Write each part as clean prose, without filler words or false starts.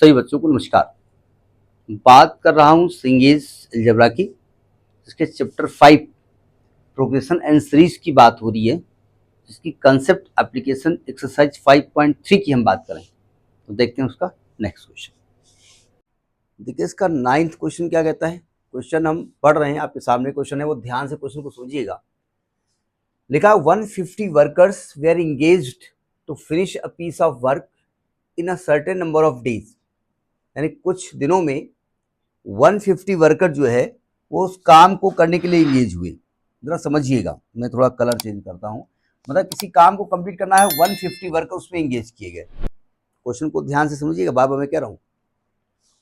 सभी बच्चों को नमस्कार। बात कर रहा हूँ सिंगेज अलजेब्रा की, जिसके चैप्टर 5 प्रोग्रेशन एंड सीरीज की बात हो रही है, जिसकी कंसेप्ट एप्लीकेशन एक्सरसाइज 5.3 की हम बात करें। तो देखते हैं उसका नेक्स्ट क्वेश्चन। देखिए इसका 9th क्वेश्चन क्या कहता है। क्वेश्चन हम पढ़ रहे हैं, आपके सामने क्वेश्चन है, वो ध्यान से क्वेश्चन को समझिएगा। लिखा 150 workers were engaged to finish a piece of work in a certain number of days. यानी कुछ दिनों में 150 वर्कर जो है वो उस काम को करने के लिए इंगेज हुए। जरा समझिएगा, मैं थोड़ा कलर चेंज करता हूँ। मतलब किसी काम को कंप्लीट करना है, 150 वर्कर उसमें इंगेज किए गए। क्वेश्चन को ध्यान से समझिएगा, बार बार मैं कह रहा हूँ।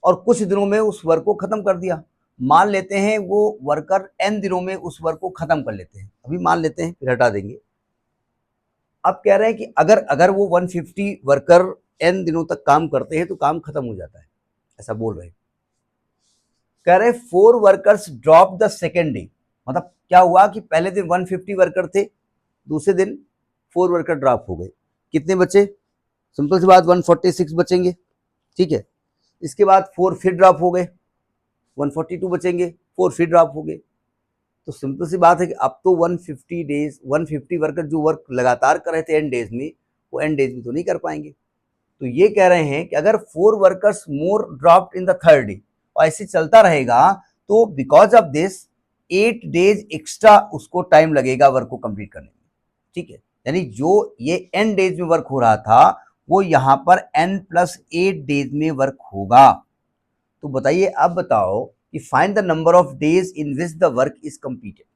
और कुछ दिनों में उस वर्क को खत्म कर दिया। मान लेते हैं वो वर्कर n दिनों में उस वर्क को खत्म कर लेते हैं। अभी मान लेते हैं, फिर हटा देंगे। अब कह रहे हैं कि अगर वो 150 वर्कर n दिनों तक काम करते हैं तो काम खत्म हो जाता है, ऐसा बोल रहे हैं। कह रहे 4 workers drop the second day. मतलब क्या हुआ कि पहले दिन 150 वर्कर थे, दूसरे दिन 4 वर्कर ड्रॉप हो गए। कितने बचे? सिंपल सी बात, 146 बचेंगे। ठीक है, इसके बाद 4 फिर ड्रॉप हो गए, 142 बचेंगे, 4 फिर ड्रॉप हो गए। तो सिंपल सी बात है कि अब तो 150 वर्कर जो वर्क लगातार कर रहे थे एन डेज में, वो एन डेज में तो नहीं कर पाएंगे। तो ये कह रहे हैं कि अगर 4 workers more dropped in the third day, और ऐसे चलता रहेगा, तो because of this 8 days extra उसको टाइम लगेगा वर्क को कंप्लीट करने में। ठीक है, यानी जो ये n डेज में वर्क हो रहा था, वो यहां पर n+8 डेज में वर्क होगा। तो बताइए, अब बताओ कि find the number of days in which the work is completed.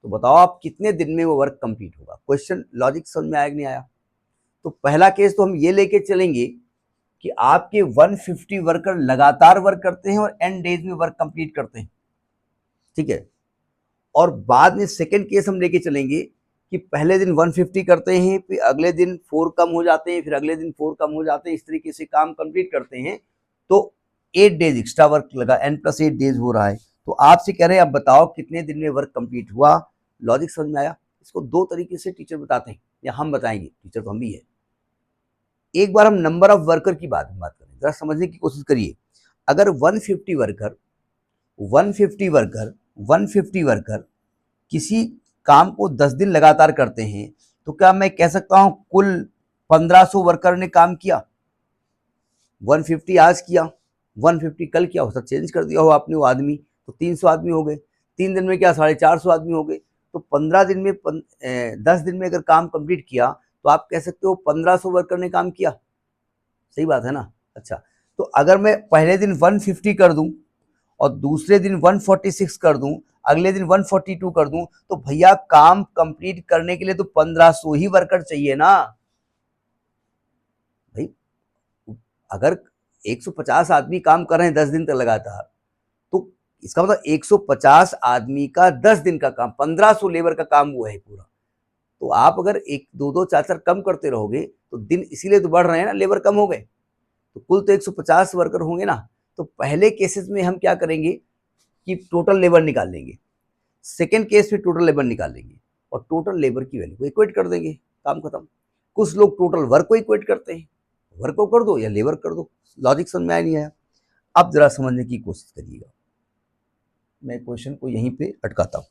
तो बताओ आप कितने दिन में वो वर्क कंप्लीट होगा। क्वेश्चन लॉजिक समझ में आया कि नहीं आया? तो पहला केस तो हम ये लेके चलेंगे कि आपके 150 वर्कर लगातार वर्क करते हैं और n डेज में वर्क कंप्लीट करते हैं। ठीक है, और बाद में सेकंड केस हम लेके चलेंगे कि पहले दिन 150 करते हैं, फिर अगले दिन 4 कम हो जाते हैं, फिर अगले दिन 4 कम हो जाते हैं, इस तरीके से काम कंप्लीट करते हैं। तो 8 डेज एक्स्ट्रा वर्क लगा, n+8 डेज हो रहा है। तो आपसे कह रहे हैं, अब बताओ कितने दिन में वर्क कंप्लीट हुआ। लॉजिक समझ में आया? इसको दो तरीके से टीचर बताते हैं, या हम बताएंगे, टीचर तो हम भी है। एक बार हम नंबर ऑफ वर्कर की बात करें, जरा समझने की कोशिश करिए। अगर 150 वर्कर किसी काम को 10 दिन लगातार करते हैं, तो क्या मैं कह सकता हूं कुल 1500 वर्कर ने काम किया? 150 आज किया, 150 कल किया, हो सकता चेंज कर दिया हो आपने वो आदमी, तो 300 आदमी हो गए। 3 दिन में क्या 450 आदमी हो गए। तो 15 दिन में 10 दिन में अगर काम कंप्लीट किया, तो आप कह सकते हो 1500 वर्कर ने काम किया। सही बात है ना? अच्छा, तो अगर मैं पहले दिन 150 कर दूं और दूसरे दिन 146 कर दूं, अगले दिन 142 कर दूं, तो भैया काम कंप्लीट करने के लिए तो 1500 ही वर्कर चाहिए ना भाई। अगर 150 आदमी काम कर रहे हैं 10 दिन तक लगातार, तो इसका मतलब 150 आदमी का 10 दिन का काम, 1500 लेबर का काम हुआ है पूरा। तो आप अगर 1 2 4 कम करते रहोगे तो दिन इसीलिए तो बढ़ रहे हैं ना, लेबर कम हो गए, तो कुल तो 150 वर्कर होंगे ना। तो पहले केसेस में हम क्या करेंगे कि टोटल लेबर निकाल लेंगे, सेकेंड केस में टोटल लेबर निकाल लेंगे और टोटल लेबर की वैल्यू को इक्वेट कर देंगे, काम खत्म। कुछ लोग टोटल वर्क को इक्वेट करते हैं, वर्क को कर दो या लेबर कर दो। लॉजिक समझ में आया नहीं आया? अब जरा समझने की कोशिश करिएगा, मैं क्वेश्चन को यहीं पे अटकाता हूं।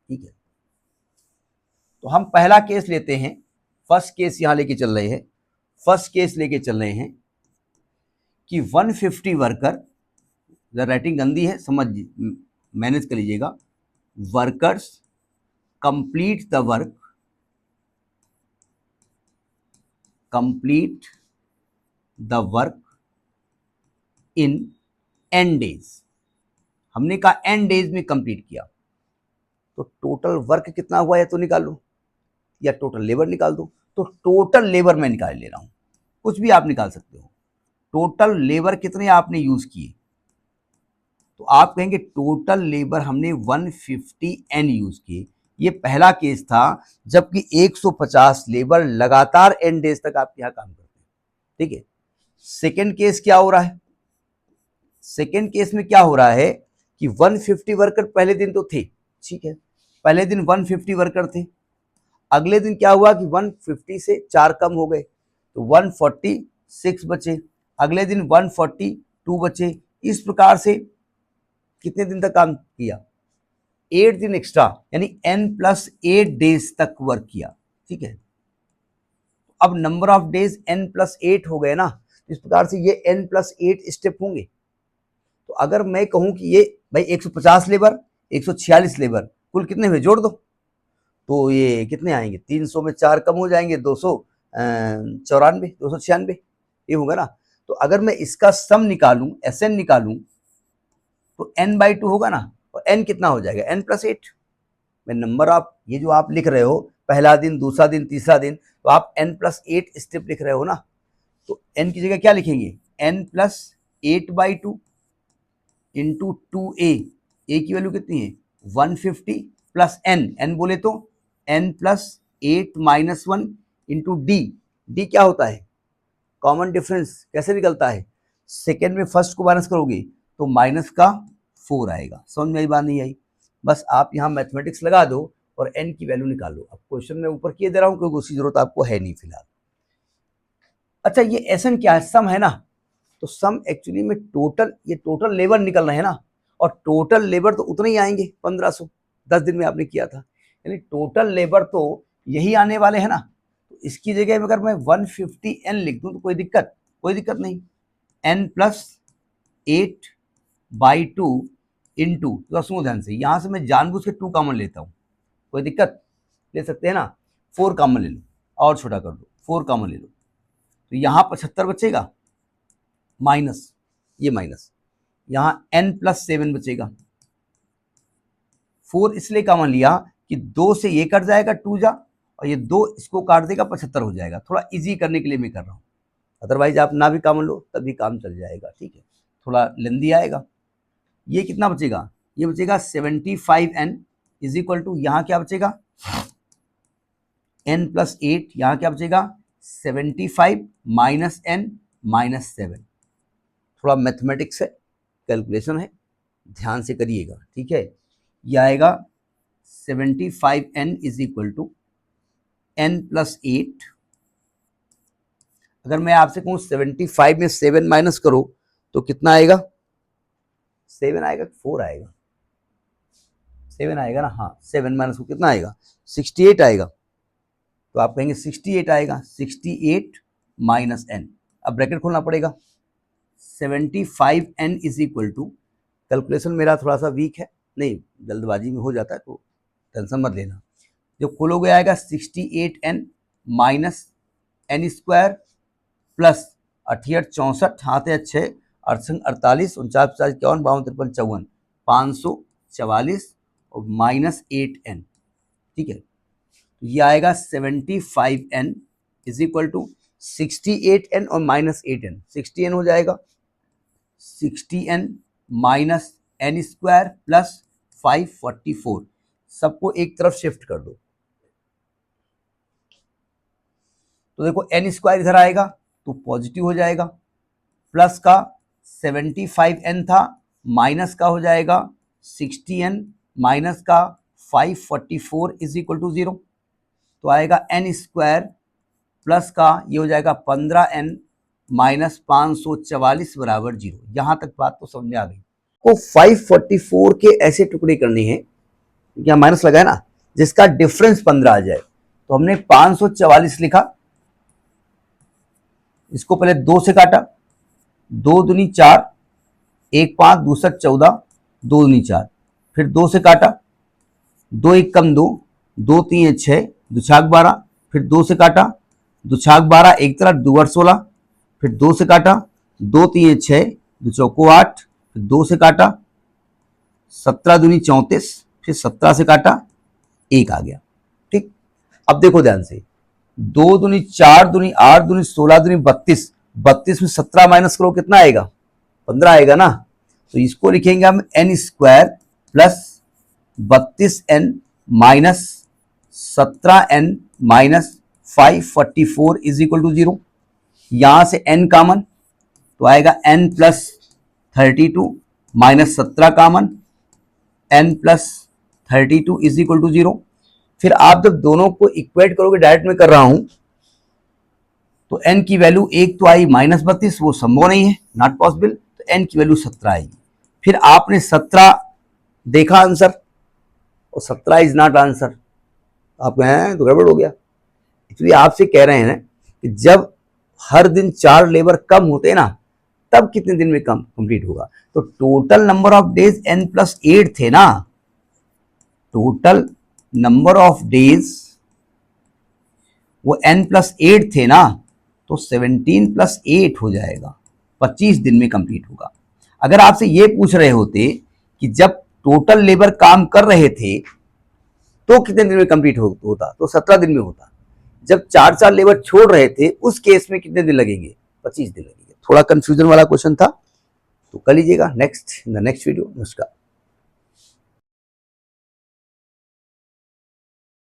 ठीक है, तो हम पहला केस लेते हैं, फर्स्ट केस यहां लेके चल रहे हैं। फर्स्ट केस लेके चल रहे हैं कि 150 वर्कर, राइटिंग गंदी है, समझ मैनेज कर लीजिएगा। Workers complete the work, complete the work in n days. हमने कहा n डेज में कंप्लीट किया, तो टोटल वर्क कितना हुआ है तो निकाल लो, या टोटल लेबर निकाल दो। तो टोटल लेबर मैं निकाल ले रहा हूं, कुछ भी आप निकाल सकते हो। टोटल लेबर कितने आपने यूज किए, तो आप कहेंगे टोटल लेबर हमने 150 n यूज किए। ये पहला केस था, जबकि 150 लेबर लगातार n डेज तक आपके यहां काम करते हैं। ठीक है, सेकेंड केस क्या हो रहा है? सेकेंड केस में क्या हो रहा है कि 150 वर्कर पहले दिन तो थे, ठीक है, पहले दिन 150 वर्कर थे। अगले दिन क्या हुआ कि 150 से 4 कम हो गए, तो 146 बचे। अगले दिन 142 बचे। इस प्रकार से कितने दिन तक काम किया? 8 दिन एक्स्ट्रा, यानी n+8 डेज तक वर्क किया। ठीक है, अब नंबर ऑफ डेज n+8 हो गए ना, इस प्रकार से ये n+8 स्टेप होंगे। तो अगर मैं कहूं कि ये भाई 150 लेबर, 146 लेबर, कुल कितने हुए जोड़ दो, तो ये कितने आएंगे? 300 में 4 कम हो जाएंगे, 294, 296 ये होगा ना। तो अगर मैं इसका सम निकालूं, SN निकालूं, तो n/2 होगा ना, और n कितना हो जाएगा? n+8। मैं नंबर ऑफ, ये जो आप लिख रहे हो पहला दिन, दूसरा दिन, तीसरा दिन, तो आप n+8 स्टेप लिख रहे हो ना, तो n की जगह क्या लिखेंगे? n+8/2 इंटू 2a, a की वैल्यू कितनी है? 150 प्लस n बोले तो n+8 - 1 इंटू d क्या होता है? कॉमन डिफरेंस कैसे निकलता है? सेकेंड में फर्स्ट को माइनस करोगे तो -4 आएगा। समझ में आई बात? नहीं आई? बस आप यहाँ मैथमेटिक्स लगा दो और n की वैल्यू निकालो। अब क्वेश्चन में ऊपर किए दे रहा हूँ क्योंकि उसकी जरूरत आपको है नहीं फिलहाल। अच्छा, ये SN क्या है? सम है ना, तो सम एक्चुअली में टोटल, ये टोटल लेबर निकल रहे हैं ना, और टोटल लेबर तो उतने ही आएंगे 1500, 10 दिन में आपने किया था, यानी टोटल लेबर तो यही आने वाले हैं ना। तो इसकी जगह में अगर मैं 150n लिख दूं तो कोई दिक्कत नहीं। n+8/2 इंटू, तो सुनो ध्यान से, यहां से मैं जानबूझ के 2 कॉमन लेता हूं, कोई दिक्कत? ले सकते हैं ना। 4 कॉमन ले लो और छोटा कर दो, 4 कॉमन ले लो, तो यहाँ 75 बचेगा, माइनस ये माइनस, यहाँ n+7 बचेगा। 4 इसलिए कॉमन लिया कि 2 से ये कट जाएगा 2 जा, और ये 2 इसको काट देगा, 75 हो जाएगा। थोड़ा इजी करने के लिए मैं कर रहा हूँ, अदरवाइज आप ना भी कॉमन लो तभी काम चल जाएगा। ठीक है, थोड़ा लेंदी आएगा। ये कितना बचेगा? ये बचेगा 75n इज इक्वल टू, यहाँ क्या बचेगा? n+8, यहाँ क्या बचेगा? 75 माइनस n माइनस 7। थोड़ा मैथमेटिक्स है, कैलकुलेशन है, ध्यान से करिएगा। ठीक है, ये आएगा 75n is equal to n+8। अगर मैं आपसे कहूँ 75 में 7 माइनस करो तो कितना आएगा? 7 आएगा, 4 आएगा? 7 आएगा ना, हाँ, 7 माइनस को कितना आएगा? 68 आएगा। तो आप कहेंगे 68 आएगा, 68 माइनस n, अब ब्रैकेट खोलना पड़ेगा। 75n is equal to, calculation मेरा थोड़ा सा वीक है, नहीं जल्दबाजी में हो जाता है तो टेंशन मत लेना। जो खोलोगे आएगा 68n माइनस n² प्लस 68 64 हाथ है 6 68 48 49 50 51 52 53 54 544 और माइनस 8n। ठीक है, तो ये आएगा 75n is equal to 68n और माइनस 8n, 60n हो जाएगा, 60n माइनस n² प्लस 544, सबको एक तरफ शिफ्ट कर दो। तो देखो n² इधर आएगा तो पॉजिटिव हो जाएगा, प्लस का 75n था, माइनस का हो जाएगा 60n माइनस का 544 इज इक्वल टू 0। तो आएगा n² प्लस का ये हो जाएगा 15n माइनस 544 बराबर 0। यहां तक बात तो समझ में आ गई। को 544 के ऐसे टुकड़े करने हैं, यहाँ माइनस लगाए ना, जिसका डिफरेंस 15 आ जाए। तो हमने 544 लिखा, इसको पहले 2 से काटा, 2 दूनी 4, 1 5 2 7 14, 2 दूनी 4, फिर 2 से काटा, 2 1 कम 2, 2 3 6, 2 छाक 12, फिर 2 से काटा, 2 छाक 12 एक तरफ 2 8 16, फिर 2 से काटा, 2 3 6, 2 चौको 8, फिर 2 से काटा, 17 दूनी 34, फिर 17 से काटा, 1 आ गया। ठीक, अब देखो ध्यान से, 2 दूनी 4 दूनी 8 दूनी 16 दूनी 32, 32 में 17 माइनस करो कितना आएगा? 15 आएगा ना। तो इसको लिखेंगे हम n² plus 32n minus 17n minus 544 is equal to 0। यहां से n कॉमन, तो आएगा n plus 32 minus 17 common, n plus 32 is equal to 0। फिर आप जब दोनों को इक्वेट करोगे, डायरेक्ट में कर रहा हूं, तो n की वैल्यू एक तो आई -32, वो संभव नहीं है, नॉट पॉसिबल, तो n की वैल्यू 17 आएगी। फिर आपने 17 देखा आंसर, और 17 इज नॉट आंसर, आप कहें तो गड़बड़ हो गया। इसलिए आपसे कह रहे हैं कि जब हर दिन 4 लेबर कम होते हैं ना, तब कितने दिन में कंप्लीट होगा। तो total number of days n+8 थे ना, टोटल नंबर ऑफ डेज वो n+8 थे ना, तो 17+8 हो जाएगा, 25 दिन में कंप्लीट होगा। अगर आपसे ये पूछ रहे होते कि जब टोटल लेबर काम कर रहे थे तो कितने दिन में कंप्लीट होता, तो 17 दिन में होता। जब 4 लेबर छोड़ रहे थे उस केस में कितने दिन लगेंगे, 25 दिन लगेंगे। थोड़ा कंफ्यूजन वाला क्वेश्चन था, तो कर लीजिएगा next in the next video. नमस्कार।